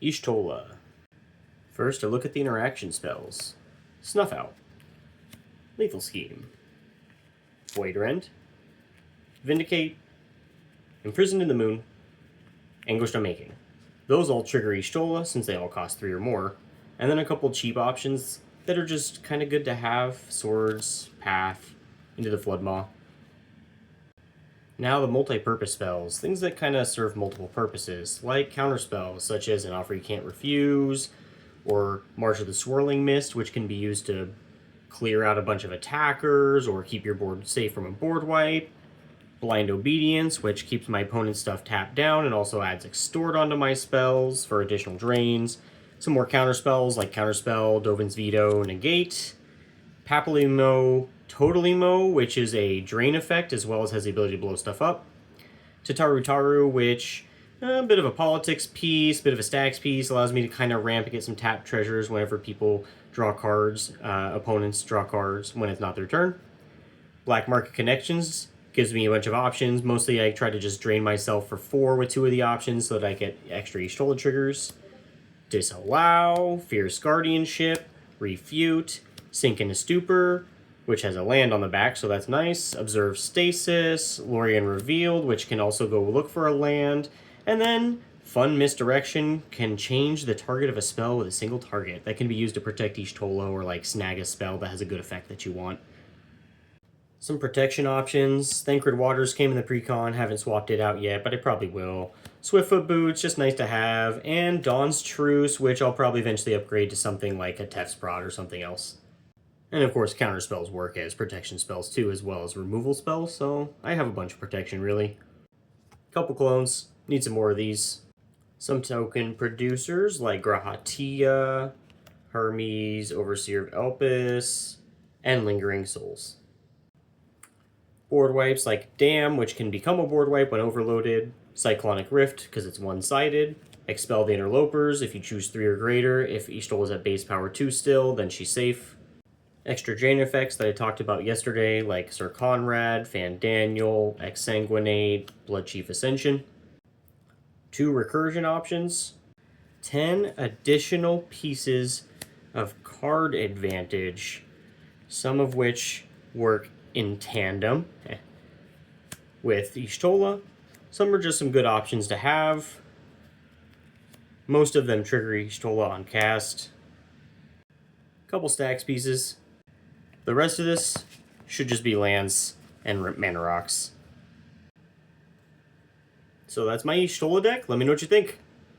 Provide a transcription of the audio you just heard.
Y'shtola. First, a look at the interaction spells. Snuff Out, Lethal Scheme, Void Rend, Vindicate, Imprisoned in the Moon, Anguished Unmaking. Those all trigger Y'shtola since they all cost 3 or more, and then a couple cheap options that are just kind of good to have. Swords, Path, Into the Floodmaw. Now the multi-purpose spells, things that kind of serve multiple purposes, like counterspells such as An Offer You Can't Refuse, or March of the Swirling Mist, which can be used to clear out a bunch of attackers or keep your board safe from a board wipe. Blind Obedience, which keeps my opponent's stuff tapped down and also adds Extort onto my spells for additional drains. Some more counterspells like Counterspell, Dovin's Veto, Negate. Papillimo, Totalimo, which is a drain effect as well as has the ability to blow stuff up. Tataru, which a bit of a politics piece, bit of a stacks piece, allows me to kind of ramp and get some tap treasures whenever people draw cards, opponents draw cards when it's not their turn. Black Market Connections gives me a bunch of options. Mostly I try to just drain myself for 4 with 2 of the options so that I get extra Y'shtola triggers. Disallow, Fierce Guardianship, Refute, Sink into Stupor, which has a land on the back, so that's nice. Observe Stasis, Lorien Revealed, which can also go look for a land. And then Fun Misdirection can change the target of a spell with a single target. That can be used to protect Y'shtola or like snag a spell that has a good effect that you want. Some protection options. Thancred Waters came in the precon, haven't swapped it out yet, but I probably will. Swiftfoot Boots, just nice to have. And Dawn's Truce, which I'll probably eventually upgrade to something like a Tef Sprott or something else. And of course, counter spells work as protection spells too, as well as removal spells, so I have a bunch of protection, really. Couple clones, need some more of these. Some token producers like Grahatia, Hermes, Overseer of Elpis, and Lingering Souls. Board wipes like Dam, which can become a board wipe when overloaded. Cyclonic Rift, because it's one-sided. Expel the Interlopers if you choose 3 or greater. If Y'shtola is at base power 2 still, then she's safe. Extra drain effects that I talked about yesterday, like Sir Conrad, Fan Daniel, Exsanguinate, Blood Chief Ascension. 2 recursion options. 10 additional pieces of card advantage, some of which work in tandem with Y'shtola. Some are just some good options to have. Most of them trigger Y'shtola on cast. Couple stacks pieces. The rest of this should just be lands and mana rocks. So that's my Y'shtola deck. Let me know what you think.